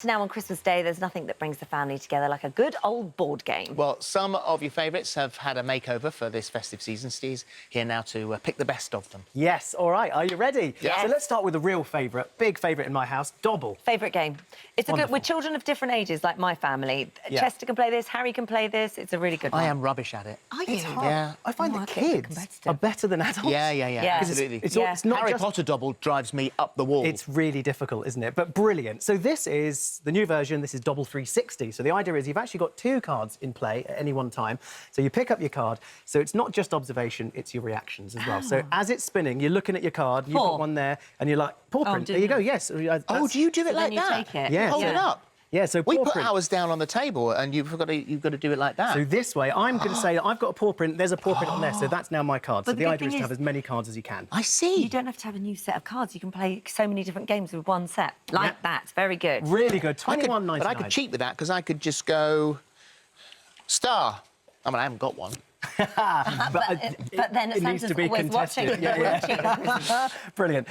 Now on Christmas Day, there's nothing that brings the family together like a good old board game. Well, some of your favourites have had a makeover for this festive season. Steve's here now to pick the best of them. Yes, all right. Are you ready? Yes. So let's start with a real favourite, big favourite in my house, Dobble. Favourite game. It's a good, Wonderful. with children of different ages, like my family. Yeah. Chester can play this, Harry can play this. It's a really good one. I am rubbish at it. Are you? It's hard. Yeah. I find Oh, that I think they're kids competitive. are better than adults. Yeah, Yeah. absolutely. It's Yeah. not Harry just... Potter double drives me up the wall. It's really difficult, isn't it? But brilliant. So this is the new version. This is Dobble 360. So the idea is you've actually got two cards in play at any one time. So you pick up your card. So it's not just observation, it's your reactions as well. So as it's spinning, you're looking at your card, you've got one there, and you're like, paw print. There you go, yes. Oh, do you do it like then you that? take it. Yeah. Hold it up. Yeah, so We paw put print. ours down on the table, and you've got to do it like that. So this way, I'm going to say that I've got a paw print, there's a paw print on there, so that's now my card. So But the the good idea is thing to have is- as many cards as you can. I see. You don't have to have a new set of cards. You can play so many different games with one set. Like Yeah. that. Very good. Really good, I could, $21.99. but I could cheat with that because I could just go star. I mean, I haven't got one. But then it needs Santa's to be always watching. contested. Watching. Brilliant.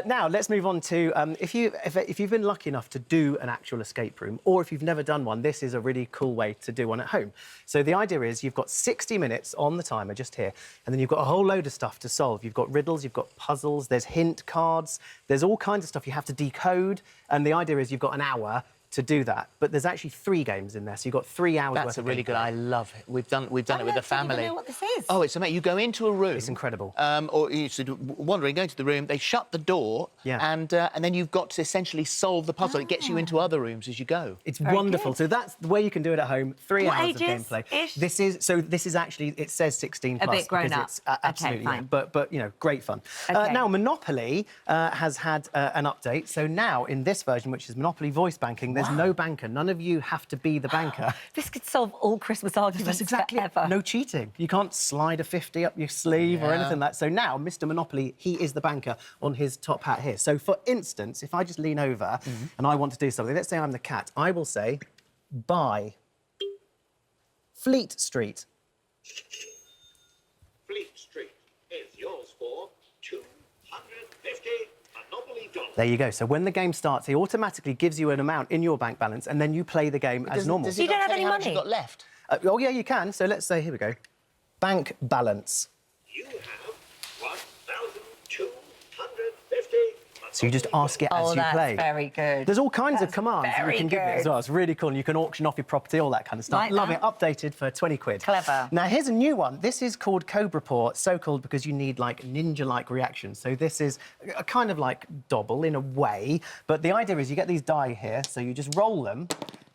Now, let's move on to, if you've been lucky enough to do an actual escape room, or if you've never done one, this is a really cool way to do one at home. So the idea is you've got 60 minutes on the timer just here, and then you've got a whole load of stuff to solve. You've got riddles, you've got puzzles, there's hint cards, there's all kinds of stuff you have to decode, and the idea is you've got an hour to do that. But there's actually 3 games in there, so you've got 3 hours worth That's a of really good. gameplay. I love it. We've done it with the I don't family. even know what this is. Oh, it's amazing. You go into a room. It's incredible. Or you sort of wandering, going to the room. They shut the door. Yeah. And then you've got to essentially solve the puzzle. It gets you into other rooms as you go. It's Very wonderful. good. So that's the way you can do it at home. 3 What hours of ages gameplay. -ish? This is actually, it says 16 A plus. bit grown because up. It's, Okay, absolutely, fine. yeah. But you know, great fun. Okay. Now Monopoly has had an update. So now in this version, which is Monopoly voice banking, there's no banker. None of you have to be the banker. This could solve all Christmas arguments That's exactly it. forever. No cheating. You can't slide a 50 up your sleeve or Yeah. anything like that. So now, Mr. Monopoly, he is the banker on his top hat here. So, for instance, if I just lean over and I want to do something, let's say I'm the cat, I will say, buy Fleet Street. Fleet Street is yours for $250 Monopoly dollars. There you go. So when the game starts, he automatically gives you an amount in your bank balance, and then you play the game as normal. Does You it not don't have tell any how much money? you've got left? Oh, yeah, you can. So let's say, here we go, bank balance. You have $1,250 So you just ask it as Oh, you that's play. very good. There's all kinds of That's commands that you very can give it as good. well. It's really cool. And you can auction off your property, all that kind of stuff. Like Love that. it. Updated for 20 quid. Clever. Now, here's a new one. This is called Cobra Port, so called because you need, like, ninja-like reactions. So this is a kind of like Dobble in a way. But the idea is you get these die here, so you just roll them,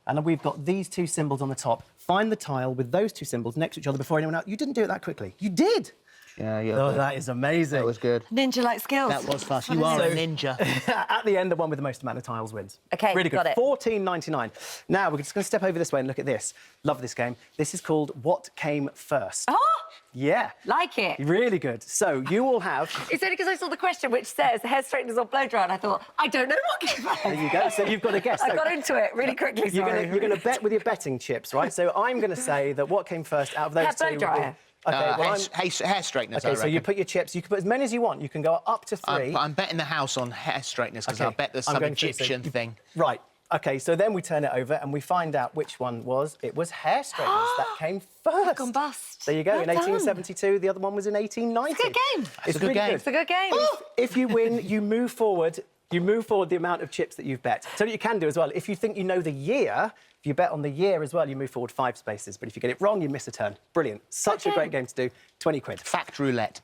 and we've got these 2 symbols on the top. Find the tile with those 2 symbols next to each other before anyone else. You didn't do it that quickly. You did! Yeah, yeah. Oh, that is amazing. That was good. Ninja-like skills. That was fast. You are a ninja. At the end, the one with the most amount of tiles wins. OK, really good. got it. $14.99. Now, we're just going to step over this way and look at this. Love this game. This is called What Came First. Oh, Yeah. like it. Really good. So, you all have... It's only because I saw the question which says hair straighteners or blow dryer, and I thought, I don't know what came first. There you go. So, you've got to guess. I So got into it really quickly, sorry. you're going to bet with your betting chips, right? So, I'm going to say that what came first out of those Hair blow 2... dryer. OK, well, hair straighteners, I OK, so you reckon. put your chips. You can put as many as you want. You can go up to 3. I'm betting the house on hair straighteners because OK, I bet there's I'm some going through, so Egyptian you- thing. Right. OK, so then we turn it over and we find out which one was. It was hair straighteners that came first. Gone bust. There you go, Well in done. 1872. The other one was in 1890. It's a good game. It's a good really game. It's a good game. If you win, you move forward. You move forward the amount of chips that you've bet. So what you can do as well, if you think you know the year, if you bet on the year as well, you move forward 5 spaces. But if you get it wrong, you miss a turn. Brilliant. Such a great game to do. 20 quid. Fact roulette.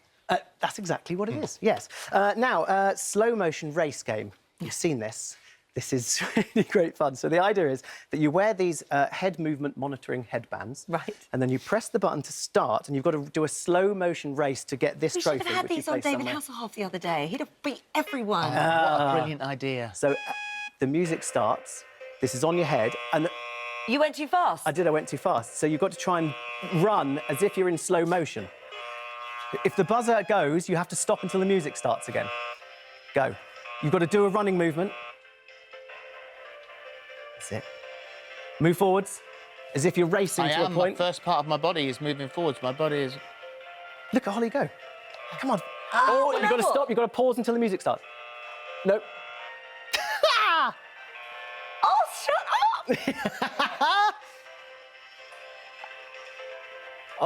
That's exactly what it is, yes. Now, slow motion race game. You've seen this. This is really great fun. So the idea is that you wear these head movement monitoring headbands. Right. And then you press the button to start, and you've got to do a slow motion race to get this We trophy. should have had which you these on place David somewhere. Hasselhoff the other day. He'd have beat everyone. What a brilliant idea. So the music starts. This is on your head, and You went too fast. I went too fast. So you've got to try and run as if you're in slow motion. If the buzzer goes, you have to stop until the music starts again. Go. You've got to do a running movement. That's it. Move forwards, as if you're racing I to a am. point. The first part of my body is moving forwards. My body is... Look at Holly go. Come on. Oh, You've got to no. stop. You've got to pause until the music starts. No. Oh, shut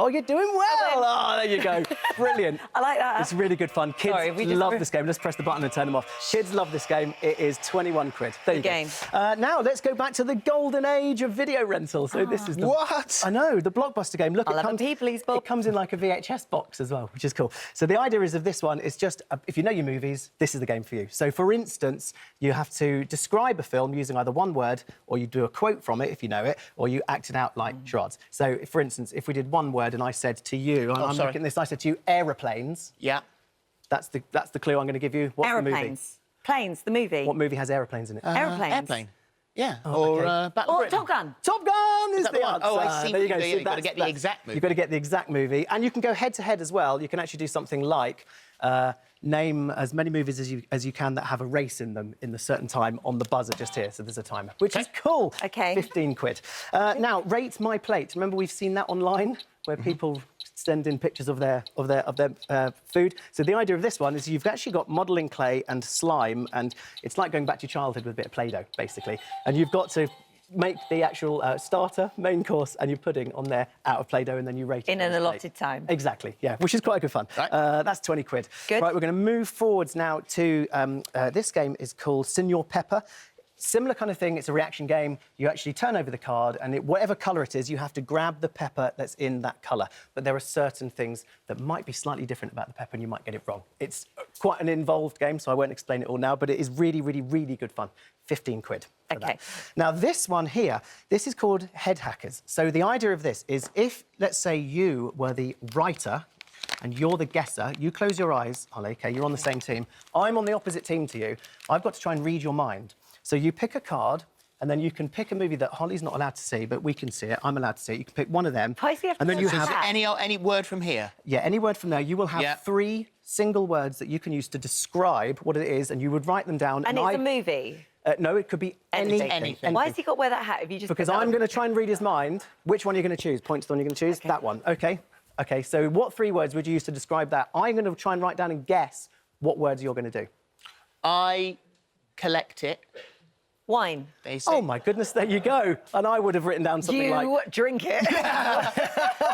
Oh, you're doing well. Oh, there you go. Brilliant. I like that. It's really good fun. Kids Sorry, we just- love this game. Let's press the button and turn them off. Kids love this game. It is 21 quid. There you Good game. go. Now, let's go back to the golden age of video rental. So this is the... What? I know, the Blockbuster game. Look, I'll have a pee, please, Bob. It comes in like a VHS box as well, which is cool. So the idea is of this one is just, if you know your movies, this is the game for you. So, for instance, you have to describe a film using either one word, or you do a quote from it, if you know it, or you act it out like charades. So, for instance, if we did one word and I said to you, I'm sorry. looking at this, I said to you, aeroplanes. Yeah. That's the clue I'm going to give you. What's the movie? Aeroplanes. Planes, the movie. What movie has aeroplanes in it? Aeroplanes. Airplane. Yeah. okay. Battle Or Britain. Top Gun. Top Gun is that the the one? answer. Oh, I see There you what go. you do. So You've got to get the that's- exact movie. You've got to get the exact movie. And you can go head-to-head as well. You can actually do something like name as many movies as you can that have a race in them in a certain time on the buzzer just here. So there's a timer, which is cool. OK. 15 quid. Now, Rate My Plate. Remember we've seen that online where people send in pictures of their food. So the idea of this one is you've actually got modelling clay and slime, and it's like going back to your childhood with a bit of Play-Doh, basically. And you've got to make the actual starter, main course, and your pudding on there out of Play-Doh, and then you rate it. In on an this plate. allotted time. Exactly, yeah, which is quite good fun. Right. That's 20 quid. Good. Right, we're going to move forwards now to this game is called Senor Pepper. Similar kind of thing, it's a reaction game. You actually turn over the card, and whatever colour it is, you have to grab the pepper that's in that colour. But there are certain things that might be slightly different about the pepper, and you might get it wrong. It's quite an involved game, so I won't explain it all now, but it is really, really, really good fun. 15 quid. for OK. that. Now, this one here, this is called Head Hackers. So the idea of this is if, let's say, you were the writer and you're the guesser, you close your eyes, Holly, OK, you're on the same team. I'm on the opposite team to you. I've got to try and read your mind. So you pick a card, and then you can pick a movie that Holly's not allowed to see, but we can see it. I'm allowed to see it. You can pick one of them. Why does he have to and then do you that? have Any word from here? yeah, any word from there. You will have Yeah. 3 single words that you can use to describe what it is, and you would write them down. And it's a movie. No, it could be anything. Anything. Why has he got to wear that hat if you just... Because put that I'm on? going to try and read his mind. Which one are you going to choose? Point to the one you're going to choose. OK. That one. OK. OK, so what 3 words would you use to describe that? I'm going to try and write down and guess what words you're going to do. I collect it. Wine. Basically. Oh, my goodness, there you go. And I would have written down something You like... drink it.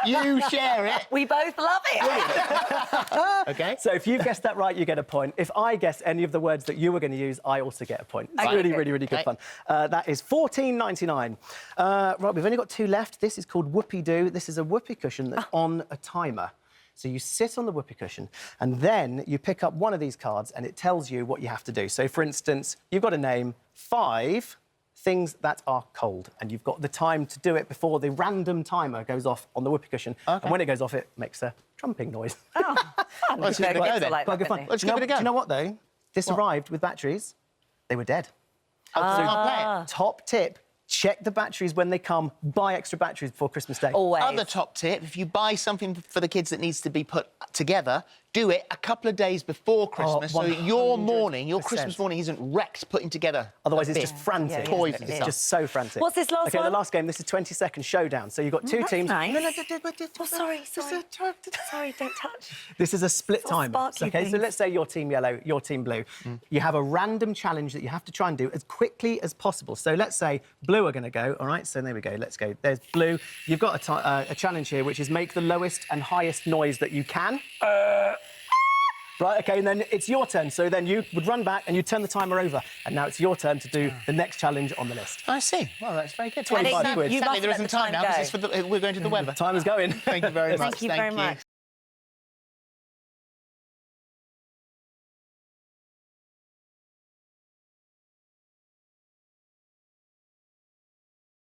You share it. We both love it. OK. So if you guessed that right, you get a point. If I guess any of the words that you were going to use, I also get a point. It's Okay, really, good. really, really good Okay. fun. That is £14.99. Right, we've only got 2 left. This is called Whoopee Doo. This is a whoopee cushion that's on a timer. So you sit on the whoopee cushion, and then you pick up one of these cards, and it tells you what you have to do. So, for instance, you've got to name 5 things that are cold, and you've got the time to do it before the random timer goes off on the whoopee cushion. Okay. And when it goes off, it makes a trumping noise. Oh, fun. Well, let's give it a go Kids are then. like Quite that, good fun. don't they? Let's give it a go. Do you know what, though? This arrived with batteries. They were dead. So I'll play it. Top tip, check the batteries when they come. Buy extra batteries before Christmas Day. Always. Other top tip, if you buy something for the kids that needs to be put together, do it a couple of days before Christmas so that your morning, your 100%. Christmas morning isn't wrecked putting together. Otherwise, a it's bit. just frantic. Yeah, Toys and It's stuff. just so frantic. What's this last OK, one? the last game, this is 20-second showdown. So you've got 2 that's teams. nice. No, Oh, sorry. Sorry, don't touch. This is a split Sort of timer. sparkly OK, so things. let's say you're team yellow, you're team blue. You have a random challenge that you have to try and do as quickly as possible. So let's say blue are going to go. All right, so there we go. Let's go. There's blue. You've got a challenge here, which is make the lowest and highest noise that you can. Right, OK, and then it's your turn. So then you would run back and you turn the timer over. And now it's your turn to do the next challenge on the list. I see. Well, that's very good. 25 quid. You Sadly, must there let isn't the time time now go. because we're going to the weather. Timer's going. Thank you very much. Thank you very much.